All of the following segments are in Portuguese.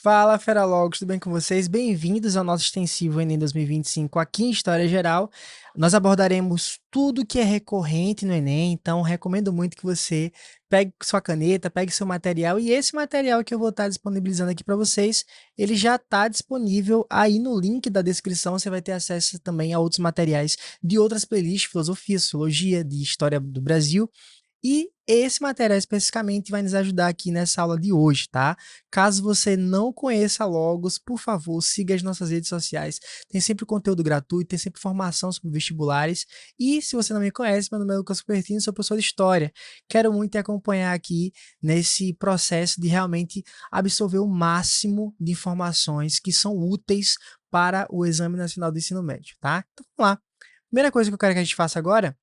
Fala, Feralogos, tudo bem com vocês? Bem-vindos ao nosso extensivo Enem 2025 aqui em História Geral. Nós abordaremos tudo que é recorrente no Enem, então recomendo muito que você pegue sua caneta, pegue seu material e esse material que eu vou estar disponibilizando aqui para vocês, ele já está disponível aí no link da descrição, você vai ter acesso também a outros materiais de outras playlists, filosofia, sociologia, de história do Brasil. E esse material especificamente vai nos ajudar aqui nessa aula de hoje, tá? Caso você não conheça a Logos, por favor, siga as nossas redes sociais. Tem sempre conteúdo gratuito, tem sempre formação sobre vestibulares. E se você não me conhece, meu nome é Lucas Cupertino, sou professor de História. Quero muito te acompanhar aqui nesse processo de realmente absorver o máximo de informações que são úteis para o Exame Nacional do Ensino Médio, tá? Então vamos lá. Primeira coisa que eu quero que a gente faça agora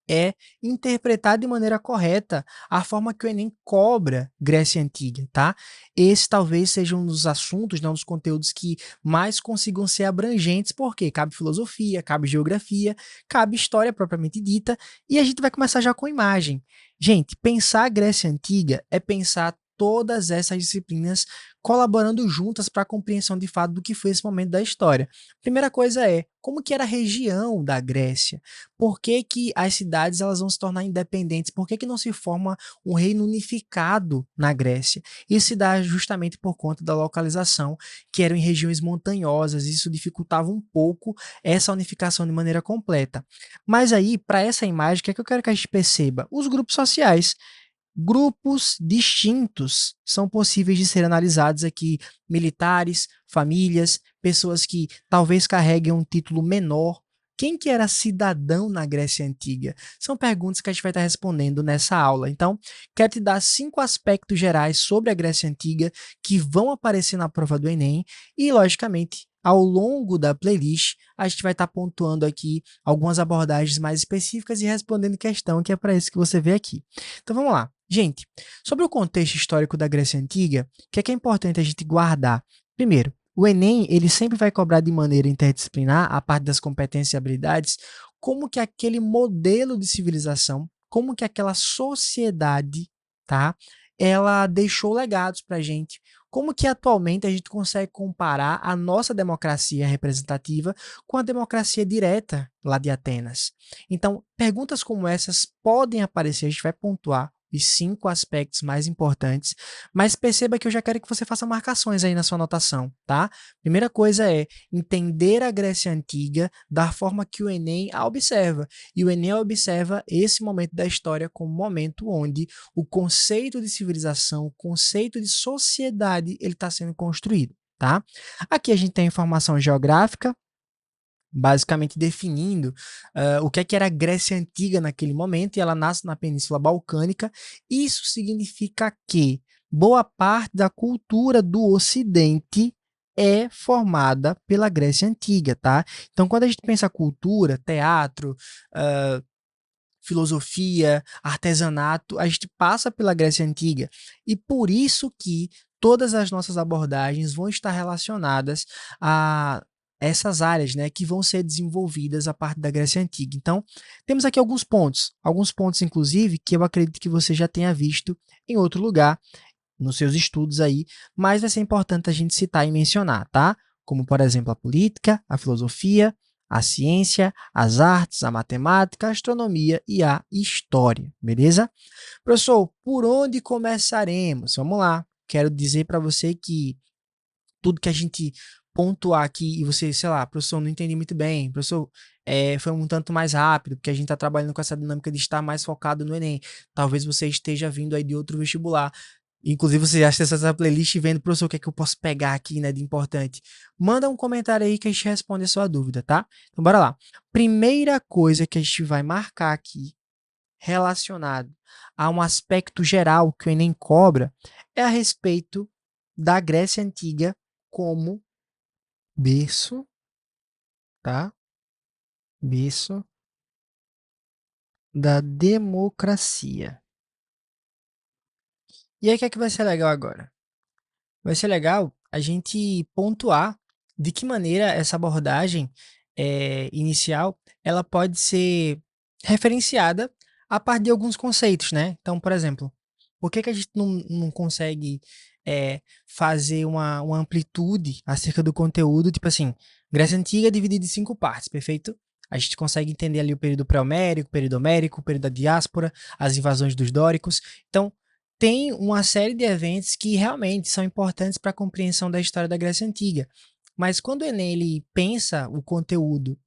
é interpretar de maneira correta a forma que o Enem cobra Grécia Antiga, tá? Esse talvez seja um dos assuntos, um dos conteúdos que mais consigam ser abrangentes, porque cabe filosofia, cabe geografia, cabe história propriamente dita, e a gente vai começar já com imagem. Gente, pensar a Grécia Antiga é pensar todas essas disciplinas colaborando juntas para a compreensão de fato do que foi esse momento da história. Primeira coisa é, como que era a região da Grécia? Por que que as cidades elas vão se tornar independentes? Por que que não se forma um reino unificado na Grécia? Isso se dá justamente por conta da localização, que eram em regiões montanhosas, isso dificultava um pouco essa unificação de maneira completa. Mas aí, para essa imagem, o que é que eu quero que a gente perceba? Os grupos sociais. Grupos distintos são possíveis de ser analisados aqui: militares, famílias, pessoas que talvez carreguem um título menor. Quem que era cidadão na Grécia Antiga? São perguntas que a gente vai estar respondendo nessa aula. Então, quero te dar 5 aspectos gerais sobre a Grécia Antiga que vão aparecer na prova do Enem e, logicamente, ao longo da playlist, a gente vai estar pontuando aqui algumas abordagens mais específicas e respondendo questão, que é para isso que você vê aqui. Então, vamos lá. Gente, sobre o contexto histórico da Grécia Antiga, o que é importante a gente guardar? Primeiro, o Enem ele sempre vai cobrar de maneira interdisciplinar, a parte das competências e habilidades, como que aquele modelo de civilização, como que aquela sociedade, tá? Ela deixou legados para a gente. Como que atualmente a gente consegue comparar a nossa democracia representativa com a democracia direta lá de Atenas? Então, perguntas como essas podem aparecer, a gente vai pontuar os 5 aspectos mais importantes, mas perceba que eu já quero que você faça marcações aí na sua anotação, tá? Primeira coisa é entender a Grécia Antiga da forma que o Enem a observa. E o Enem observa esse momento da história como um momento onde o conceito de civilização, o conceito de sociedade, ele está sendo construído, tá? Aqui a gente tem a informação geográfica, basicamente definindo o que era a Grécia Antiga naquele momento, e ela nasce na Península Balcânica. Isso significa que boa parte da cultura do Ocidente é formada pela Grécia Antiga, tá? Então, quando a gente pensa cultura, teatro, uh, filosofia, artesanato, a gente passa pela Grécia Antiga. E por isso que todas as nossas abordagens vão estar relacionadas a essas áreas, né, que vão ser desenvolvidas a partir da Grécia Antiga. Então, temos aqui alguns pontos, inclusive, que eu acredito que você já tenha visto em outro lugar, nos seus estudos aí, mas vai ser importante a gente citar e mencionar, tá? Como, por exemplo, a política, a filosofia, a ciência, as artes, a matemática, a astronomia e a história, beleza? Professor, por onde começaremos? Vamos lá. Quero dizer para você que tudo que a gente pontuar aqui e você, sei lá, professor, não entendi muito bem, professor, foi um tanto mais rápido, porque a gente está trabalhando com essa dinâmica de estar mais focado no Enem. Talvez você esteja vindo aí de outro vestibular. Inclusive, você já acessa essa playlist e vendo, professor, o que é que eu posso pegar aqui, né, de importante. Manda um comentário aí que a gente responde a sua dúvida, tá? Então, bora lá. Primeira coisa que a gente vai marcar aqui, relacionado a um aspecto geral que o Enem cobra, é a respeito da Grécia Antiga como berço, tá? Berço da democracia. E aí, o que é que vai ser legal agora? Vai ser legal a gente pontuar de que maneira essa abordagem inicial ela pode ser referenciada a partir de alguns conceitos, né? Então, por exemplo, por que que a gente não consegue fazer uma amplitude acerca do conteúdo, tipo assim, Grécia Antiga é dividida em 5 partes, perfeito? A gente consegue entender ali o período pré-homérico, o período homérico, o período da diáspora, as invasões dos dóricos. Então, tem uma série de eventos que realmente são importantes para a compreensão da história da Grécia Antiga. Mas quando o Enem ele pensa o conteúdo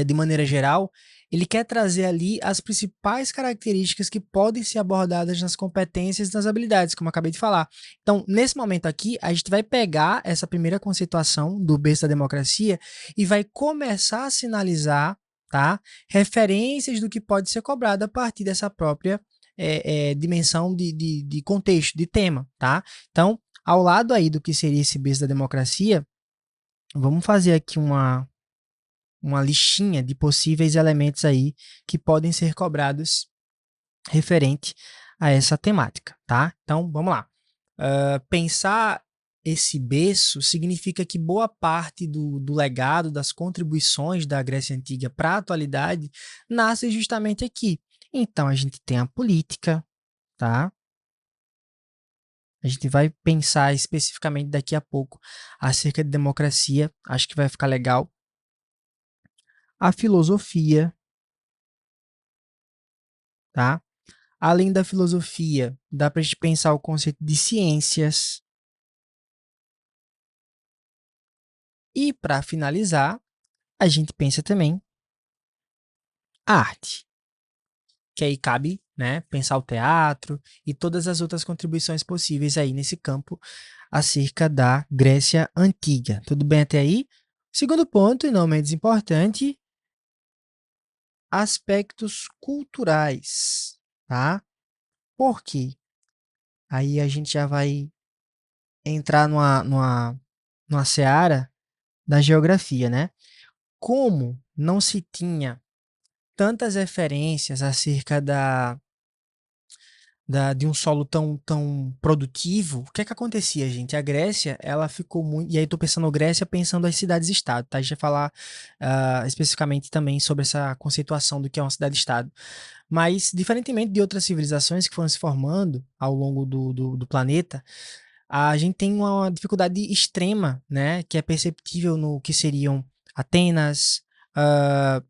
de maneira geral, ele quer trazer ali as principais características que podem ser abordadas nas competências e nas habilidades, como eu acabei de falar. Então, nesse momento aqui, a gente vai pegar essa primeira conceituação do berço da democracia e vai começar a sinalizar, tá, referências do que pode ser cobrado a partir dessa própria dimensão de contexto, de tema, tá? Então, ao lado aí do que seria esse berço da democracia, vamos fazer aqui uma listinha de possíveis elementos aí que podem ser cobrados referente a essa temática, tá? Então, vamos lá. Pensar esse berço significa que boa parte do legado, das contribuições da Grécia Antiga para a atualidade nasce justamente aqui. Então, a gente tem a política, tá? A gente vai pensar especificamente daqui a pouco acerca de democracia, acho que vai ficar legal. A filosofia, tá? Além da filosofia, dá para a gente pensar o conceito de ciências. E para finalizar, a gente pensa também a arte, que aí cabe, né, pensar o teatro e todas as outras contribuições possíveis aí nesse campo acerca da Grécia Antiga. Tudo bem até aí? Segundo ponto, e não menos importante, aspectos culturais, tá? Por quê? Aí a gente já vai entrar numa seara da geografia, né? Como não se tinha tantas referências acerca de um solo tão produtivo, o que é que acontecia, gente? A Grécia, ela ficou muito. E aí, tô pensando Grécia, pensando as cidades-estado, tá? A gente vai falar especificamente também sobre essa conceituação do que é uma cidade-estado. Mas, diferentemente de outras civilizações que foram se formando ao longo do planeta, a gente tem uma dificuldade extrema, né? Que é perceptível no que seriam Atenas, uh,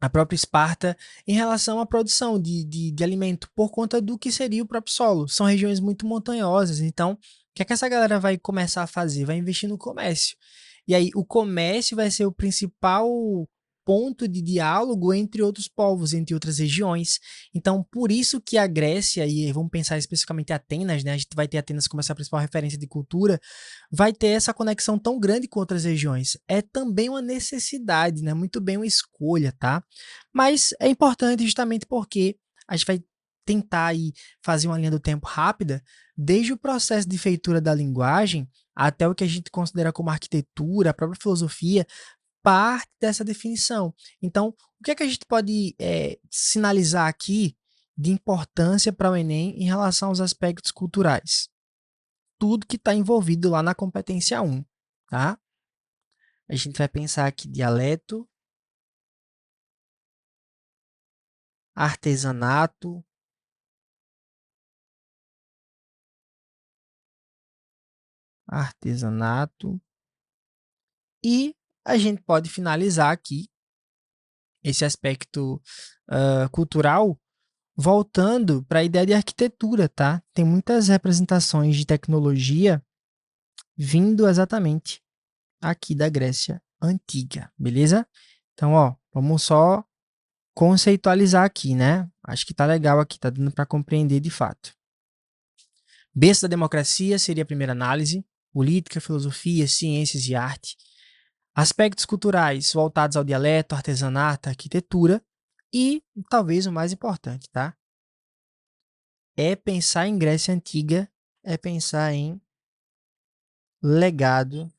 a própria Esparta, em relação à produção de alimento, por conta do que seria o próprio solo. São regiões muito montanhosas, então, o que é que essa galera vai começar a fazer? Vai investir no comércio. E aí, o comércio vai ser o principal ponto de diálogo entre outros povos, entre outras regiões. Então, por isso que a Grécia, e vamos pensar especificamente em Atenas, né? A gente vai ter Atenas como essa principal referência de cultura, vai ter essa conexão tão grande com outras regiões. É também uma necessidade, né? Muito bem uma escolha, tá? Mas é importante justamente porque a gente vai tentar aí fazer uma linha do tempo rápida, desde o processo de feitura da linguagem até o que a gente considera como arquitetura, a própria filosofia, parte dessa definição. Então, o que é que a gente pode sinalizar aqui de importância para o Enem em relação aos aspectos culturais? Tudo que está envolvido lá na competência 1, tá? A gente vai pensar aqui dialeto, artesanato, artesanato, e a gente pode finalizar aqui esse aspecto cultural voltando para a ideia de arquitetura, tá? Tem muitas representações de tecnologia vindo exatamente aqui da Grécia Antiga, beleza? Então, ó, vamos só conceitualizar aqui, né? Acho que tá legal aqui, tá dando para compreender de fato. Berço da democracia seria a primeira análise, política, filosofia, ciências e arte. Aspectos culturais voltados ao dialeto, artesanato, arquitetura e, talvez o mais importante, tá? É pensar em Grécia Antiga, é pensar em legado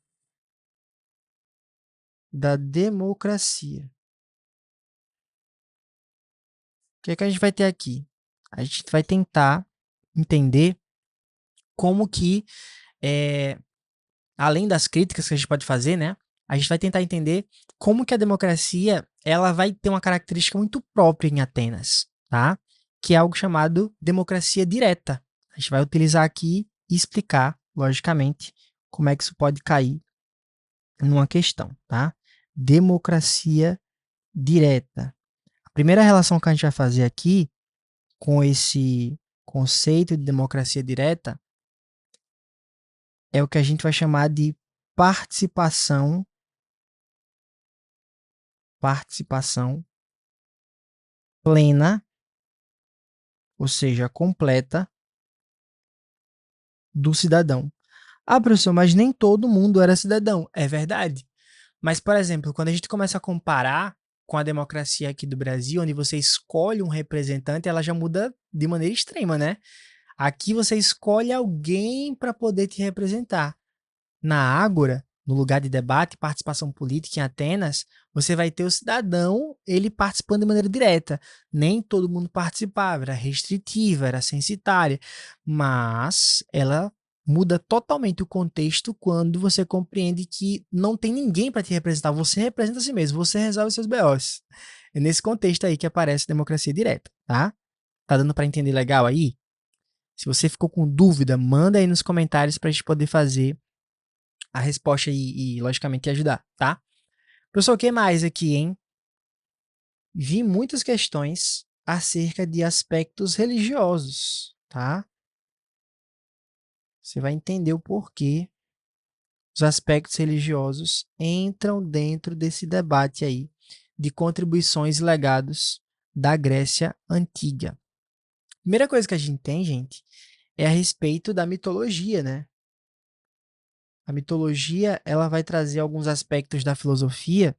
da democracia. O que é que a gente vai ter aqui? A gente vai tentar entender como que, além das críticas que a gente pode fazer, né? A gente vai tentar entender como que a democracia ela vai ter uma característica muito própria em Atenas, tá? Que é algo chamado democracia direta. A gente vai utilizar aqui explicar, logicamente, como é que isso pode cair numa questão, tá? Democracia direta. A primeira relação que a gente vai fazer aqui com esse conceito de democracia direta é o que a gente vai chamar de participação plena, ou seja, completa do cidadão. Ah, professor, mas nem todo mundo era cidadão. É verdade. Mas, por exemplo, quando a gente começa a comparar com a democracia aqui do Brasil, onde você escolhe um representante, ela já muda de maneira extrema, né? Aqui você escolhe alguém para poder te representar. Na Ágora, no lugar de debate e participação política em Atenas, você vai ter o cidadão ele participando de maneira direta. Nem todo mundo participava, era restritiva, era censitária, mas ela muda totalmente o contexto quando você compreende que não tem ninguém para te representar, você representa a si mesmo, você resolve seus BOs. É nesse contexto aí que aparece a democracia direta, tá? Tá dando para entender legal aí? Se você ficou com dúvida, manda aí nos comentários para a gente poder fazer a resposta e, logicamente, ajudar, tá? Professor, o que mais aqui, hein? Vi muitas questões acerca de aspectos religiosos, tá? Você vai entender o porquê os aspectos religiosos entram dentro desse debate aí de contribuições e legados da Grécia Antiga. Primeira coisa que a gente tem, gente, é a respeito da mitologia, né? A mitologia, ela vai trazer alguns aspectos da filosofia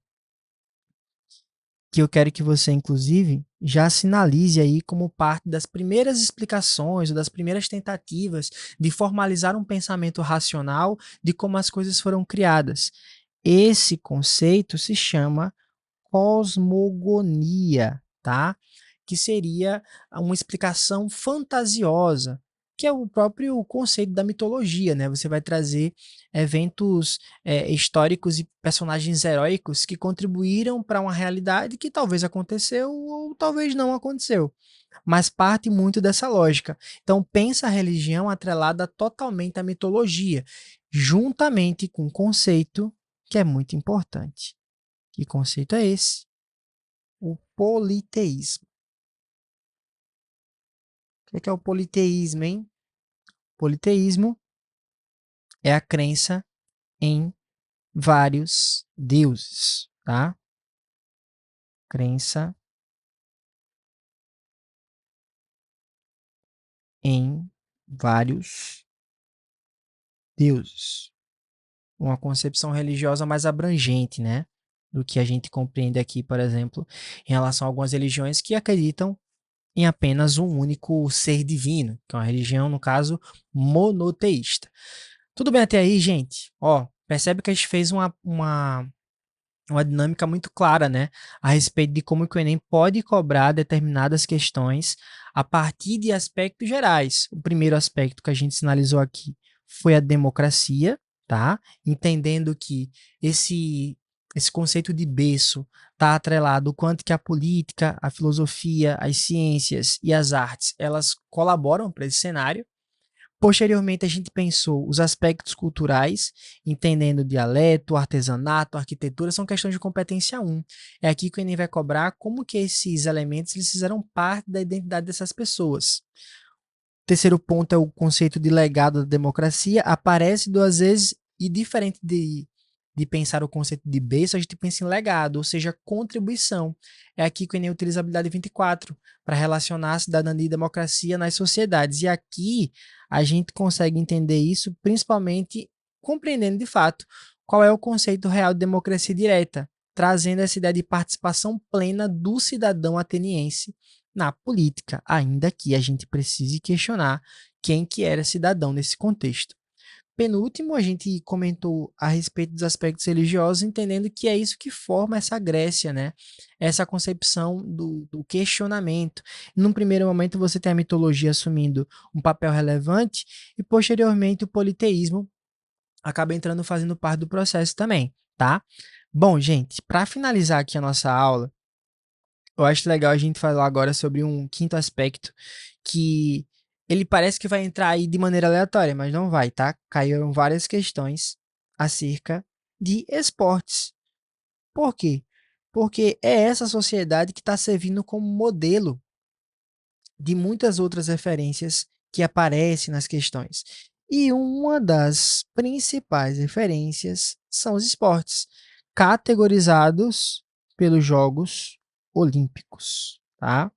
que eu quero que você, inclusive, já sinalize aí como parte das primeiras explicações ou das primeiras tentativas de formalizar um pensamento racional de como as coisas foram criadas. Esse conceito se chama cosmogonia, tá? Que seria uma explicação fantasiosa, que é o próprio conceito da mitologia, né? Você vai trazer eventos históricos e personagens heróicos que contribuíram para uma realidade que talvez aconteceu ou talvez não aconteceu, mas parte muito dessa lógica. Então, pensa a religião atrelada totalmente à mitologia, juntamente com um conceito que é muito importante. Que conceito é esse? O politeísmo. O que é o politeísmo, hein? Politeísmo é a crença em vários deuses, tá? Crença em vários deuses. Uma concepção religiosa mais abrangente, né? Do que a gente compreende aqui, por exemplo, em relação a algumas religiões que acreditam em apenas um único ser divino, que é uma religião, no caso, monoteísta. Tudo bem até aí, gente? Ó, percebe que a gente fez uma dinâmica muito clara, né? A respeito de como que o Enem pode cobrar determinadas questões a partir de aspectos gerais. O primeiro aspecto que a gente sinalizou aqui foi a democracia, tá? Entendendo que esse conceito de berço está atrelado o quanto que a política, a filosofia, as ciências e as artes, elas colaboram para esse cenário. Posteriormente, a gente pensou os aspectos culturais, entendendo dialeto, artesanato, arquitetura, são questões de competência 1. É aqui que o Enem vai cobrar como que esses elementos eles fizeram parte da identidade dessas pessoas. O terceiro ponto é o conceito de legado da democracia. Aparece duas vezes e diferente de pensar o conceito de berço, a gente pensa em legado, ou seja, contribuição. É aqui que o Enem utiliza a habilidade 24 para relacionar a cidadania e democracia nas sociedades. E aqui a gente consegue entender isso principalmente compreendendo de fato qual é o conceito real de democracia direta, trazendo essa ideia de participação plena do cidadão ateniense na política, ainda que a gente precise questionar quem que era cidadão nesse contexto. Penúltimo, a gente comentou a respeito dos aspectos religiosos, entendendo que é isso que forma essa Grécia, né? Essa concepção do questionamento. Num primeiro momento, você tem a mitologia assumindo um papel relevante e, posteriormente, o politeísmo acaba entrando fazendo parte do processo também, tá? Bom, gente, para finalizar aqui a nossa aula, eu acho legal a gente falar agora sobre um quinto aspecto que ele parece que vai entrar aí de maneira aleatória, mas não vai, tá? Caíram várias questões acerca de esportes. Por quê? Porque é essa sociedade que está servindo como modelo de muitas outras referências que aparecem nas questões. E uma das principais referências são os esportes, categorizados pelos Jogos Olímpicos, tá?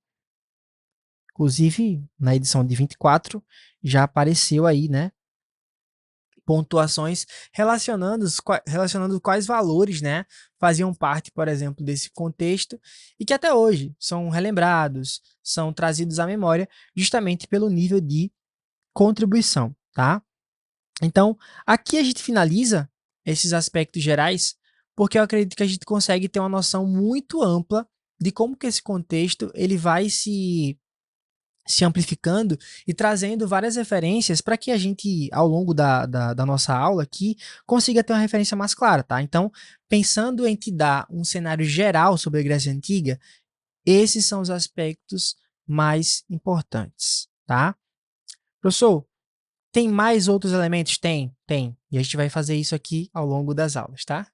Inclusive, na edição de 24, já apareceu aí, né, pontuações relacionando quais valores, né, faziam parte, por exemplo, desse contexto e que até hoje são relembrados, são trazidos à memória justamente pelo nível de contribuição, tá? Então, aqui a gente finaliza esses aspectos gerais, porque eu acredito que a gente consegue ter uma noção muito ampla de como que esse contexto ele vai se amplificando e trazendo várias referências para que a gente, ao longo da nossa aula aqui, consiga ter uma referência mais clara, tá? Então, pensando em te dar um cenário geral sobre a Grécia Antiga, esses são os aspectos mais importantes, tá? Professor, tem mais outros elementos? Tem, tem. E a gente vai fazer isso aqui ao longo das aulas, tá?